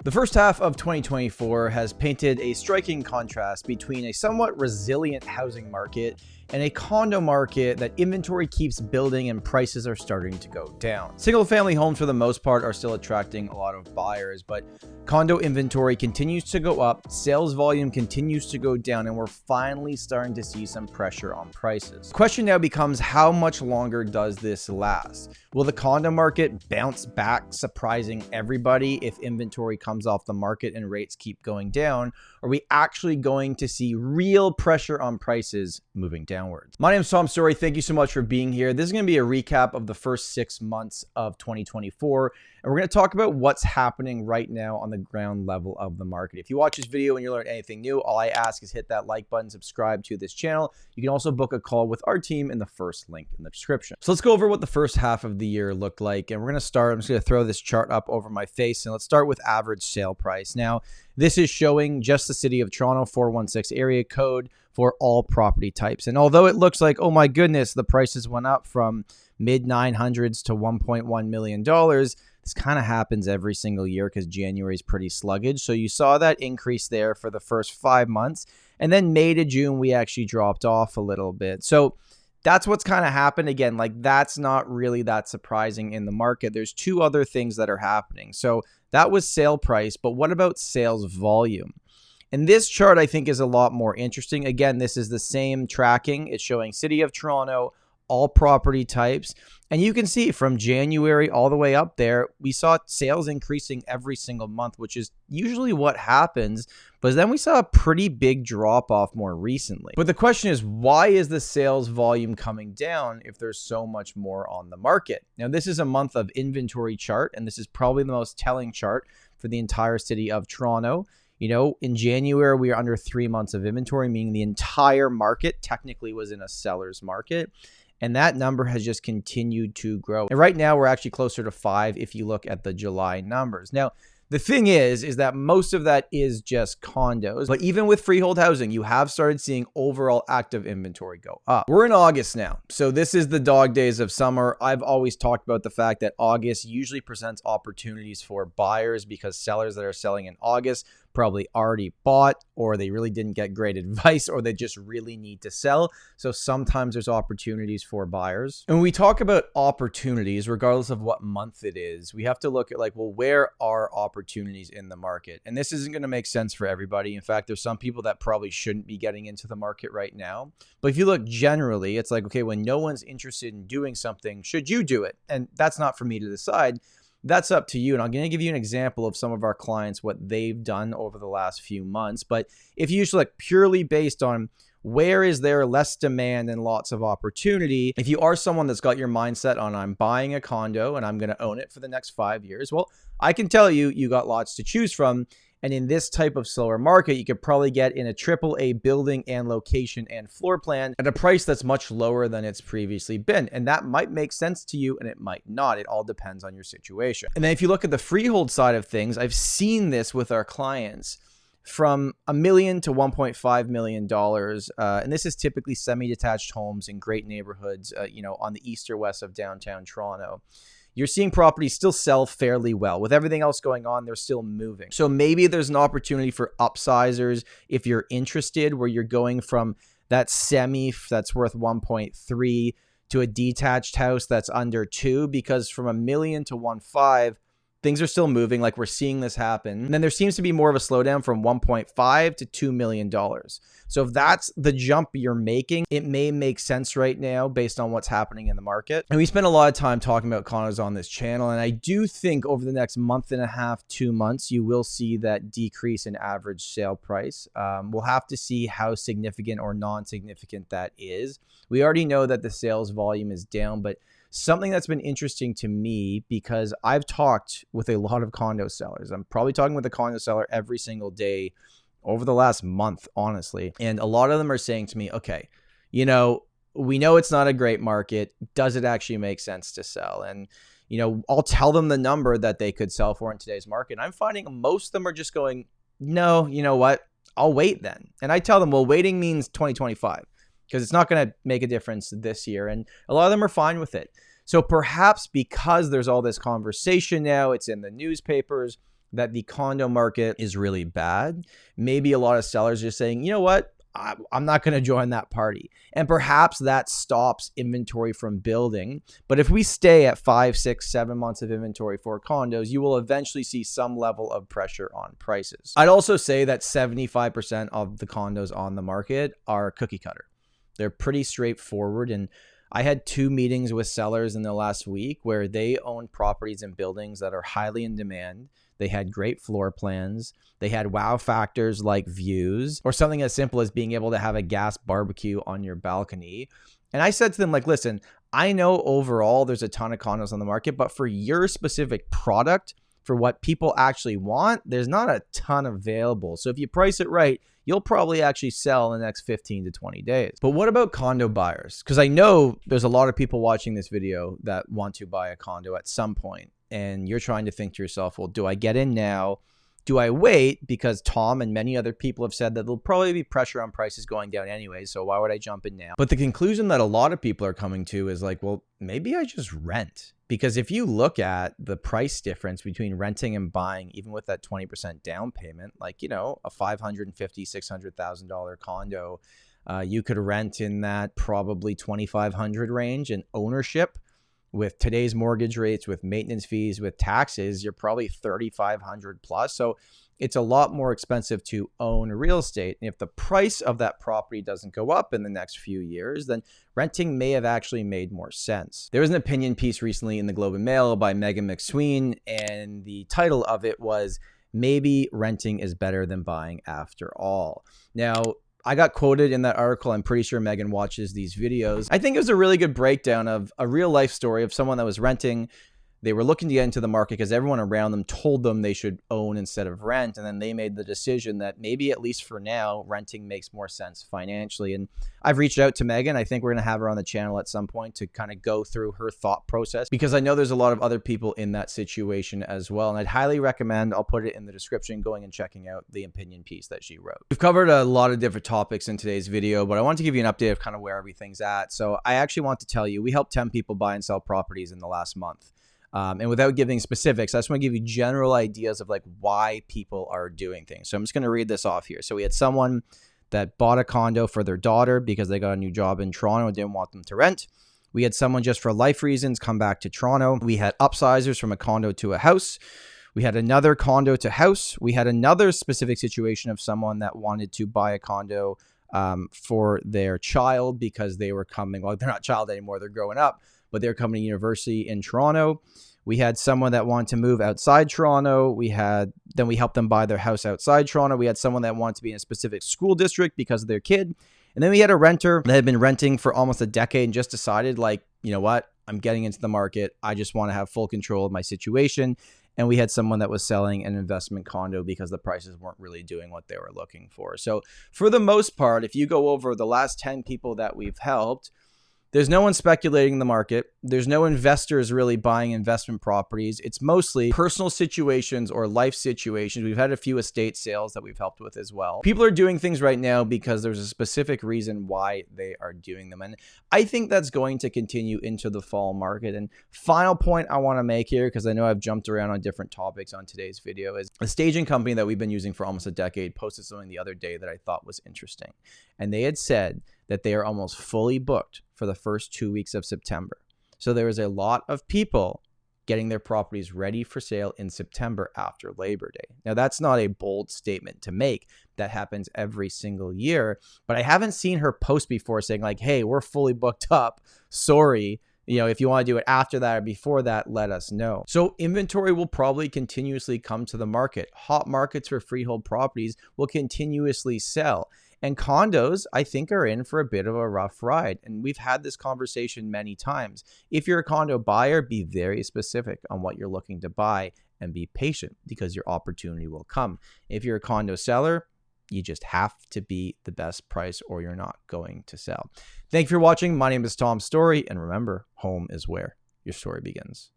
The first half of 2024 has painted a striking contrast between a somewhat resilient housing market and a condo market that inventory keeps building and prices are starting to go down. Single-family homes, for the most part, are still attracting a lot of buyers, but condo inventory continues to go up, sales volume continues to go down, and we're finally starting to see some pressure on prices. The question now becomes, how much longer does this last? Will the condo market bounce back, surprising everybody if inventory comes off the market and rates keep going down? Are we actually going to see real pressure on prices moving downwards? My name is Tom Storey. Thank you so much for being here. This is going to be a recap of the first 6 months of 2024, and we're going to talk about what's happening right now on the ground level of the market. If you watch this video and you learn anything new, all I ask is hit that like button, subscribe to this channel. You can also book a call with our team in the first link in the description. So let's go over what the first half of the year looked like, and we're going to start. I'm just going to throw this chart up over my face, and let's start with average sale price. Now, this is showing just the city of Toronto 416 area code for all property types. And although it looks like, oh my goodness, the prices went up from mid 900s to $1.1 million, this kind of happens every single year because January is pretty sluggish. So you saw that increase there for the first 5 months. And then May to June, we actually dropped off a little bit. So that's what's kind of happened. Again, like, that's not really that surprising in the market. There's two other things that are happening. So that was sale price, but what about sales volume? And this chart, I think, is a lot more interesting. Again, this is the same tracking. It's showing City of Toronto, all property types. And you can see from January all the way up there, we saw sales increasing every single month, which is usually what happens. But then we saw a pretty big drop off more recently. But the question is, why is the sales volume coming down if there's so much more on the market? Now, this is a month of inventory chart, and this is probably the most telling chart for the entire city of Toronto. You know, in January, we are under 3 months of inventory, meaning the entire market technically was in a seller's market. And that number has just continued to grow. And right now, we're actually closer to 5 if you look at the July numbers. Now, the thing is that most of that is just condos. But even with freehold housing, you have started seeing overall active inventory go up. We're in August now, so this is the dog days of summer. I've always talked about the fact that August usually presents opportunities for buyers because sellers that are selling in August probably already bought, or they really didn't get great advice, or they just really need to sell. So sometimes there's opportunities for buyers. And when we talk about opportunities, regardless of what month it is, we have to look at, like, well, where are opportunities in the market? And this isn't going to make sense for everybody. In fact, there's some people that probably shouldn't be getting into the market right now. But if you look generally, it's like, okay, when no one's interested in doing something, should you do it? And that's not for me to decide. That's up to you. And I'm going to give you an example of some of our clients, what they've done over the last few months. But if you just look purely based on where is there less demand and lots of opportunity, if you are someone that's got your mindset on, I'm buying a condo and I'm going to own it for the next 5 years, well, I can tell you, you got lots to choose from. And in this type of slower market, you could probably get in a AAA building and location and floor plan at a price that's much lower than it's previously been. And that might make sense to you and it might not. It all depends on your situation. And then if you look at the freehold side of things, I've seen this with our clients from $1 million to $1.5 million. And this is typically semi-detached homes in great neighborhoods, on the east or west of downtown Toronto. You're seeing properties still sell fairly well. With everything else going on, they're still moving. So maybe there's an opportunity for upsizers if you're interested, where you're going from that semi that's worth 1.3 to a detached house that's under 2, because from $1 million to 1.5, things are still moving. Like, we're seeing this happen. And then there seems to be more of a slowdown from 1.5 to $2 million. So if that's the jump you're making, it may make sense right now based on what's happening in the market. And we spend a lot of time talking about condos on this channel. And I do think over the next month and a half, 2 months, you will see that decrease in average sale price. We'll have to see how significant or non-significant that is. We already know that the sales volume is down, but something that's been interesting to me, because I've talked with a lot of condo sellers. I'm probably talking with a condo seller every single day over the last month, honestly. And a lot of them are saying to me, okay, we know it's not a great market. Does it actually make sense to sell? And, I'll tell them the number that they could sell for in today's market. And I'm finding most of them are just going, no, you know what? I'll wait then. And I tell them, well, waiting means 2025. Because it's not going to make a difference this year. And a lot of them are fine with it. So perhaps because there's all this conversation now, it's in the newspapers, that the condo market is really bad, maybe a lot of sellers are saying, you know what? I'm not going to join that party. And perhaps that stops inventory from building. But if we stay at 5, 6, 7 months of inventory for condos, you will eventually see some level of pressure on prices. I'd also say that 75% of the condos on the market are cookie cutter. They're pretty straightforward. And I had 2 meetings with sellers in the last week where they own properties and buildings that are highly in demand. They had great floor plans. They had wow factors like views or something as simple as being able to have a gas barbecue on your balcony. And I said to them, like, listen, I know overall there's a ton of condos on the market, but for your specific product, for what people actually want, there's not a ton available. So if you price it right, you'll probably actually sell in the next 15 to 20 days. But what about condo buyers? Because I know there's a lot of people watching this video that want to buy a condo at some point. And you're trying to think to yourself, well, do I get in now? Do I wait? Because Tom and many other people have said that there'll probably be pressure on prices going down anyway. So why would I jump in now? But the conclusion that a lot of people are coming to is like, well, maybe I just rent. Because if you look at the price difference between renting and buying, even with that 20% down payment, like, you know, a $550,000, $600,000 condo, you could rent in that probably $2,500 range, and ownership with today's mortgage rates, with maintenance fees, with taxes, you're probably $3,500 plus. So it's a lot more expensive to own real estate. And if the price of that property doesn't go up in the next few years, then renting may have actually made more sense. There was an opinion piece recently in the Globe and Mail by Megan McSween, and the title of it was, "Maybe renting is better than buying after all." Now, I got quoted in that article. I'm pretty sure Megan watches these videos. I think it was a really good breakdown of a real life story of someone that was renting. They were looking to get into the market because everyone around them told them they should own instead of rent. And then they made the decision that maybe, at least for now, renting makes more sense financially. And I've reached out to Megan. I think we're going to have her on the channel at some point to kind of go through her thought process, because I know there's a lot of other people in that situation as well. And I'd highly recommend, I'll put it in the description, going and checking out the opinion piece that she wrote. We've covered a lot of different topics in today's video, but I want to give you an update of kind of where everything's at. So I actually want to tell you, we helped 10 people buy and sell properties in the last month. And without giving specifics, I just want to give you general ideas of like why people are doing things. So I'm just going to read this off here. So we had someone that bought a condo for their daughter because they got a new job in Toronto and didn't want them to rent. We had someone just for life reasons come back to Toronto. We had upsizers from a condo to a house. We had another condo to house. We had another specific situation of someone that wanted to buy a condo for their child because they were coming, well, they're not child anymore, they're growing up, but they're coming to university in Toronto. We had someone that wanted to move outside Toronto. Then we helped them buy their house outside Toronto. We had someone that wanted to be in a specific school district because of their kid. And then we had a renter that had been renting for almost a decade and just decided, like, you know what, I'm getting into the market. I just want to have full control of my situation. And we had someone that was selling an investment condo because the prices weren't really doing what they were looking for. So for the most part, if you go over the last 10 people that we've helped, there's no one speculating in the market. There's no investors really buying investment properties. It's mostly personal situations or life situations. We've had a few estate sales that we've helped with as well. People are doing things right now because there's a specific reason why they are doing them. And I think that's going to continue into the fall market. And final point I want to make here, because I know I've jumped around on different topics on today's video, is a staging company that we've been using for almost a decade posted something the other day that I thought was interesting. And they had said that they are almost fully booked for the first 2 weeks of September. So there is a lot of people getting their properties ready for sale in September after Labor Day. Now, that's not a bold statement to make. That happens every single year. But I haven't seen her post before saying like, hey, we're fully booked up. Sorry. You know, if you want to do it after that or before that, let us know. So inventory will probably continuously come to the market. Hot markets for freehold properties will continuously sell. And condos, I think, are in for a bit of a rough ride. And we've had this conversation many times. If you're a condo buyer, be very specific on what you're looking to buy and be patient, because your opportunity will come. If you're a condo seller, you just have to be the best price or you're not going to sell. Thank you for watching. My name is Tom Storey. And remember, home is where your story begins.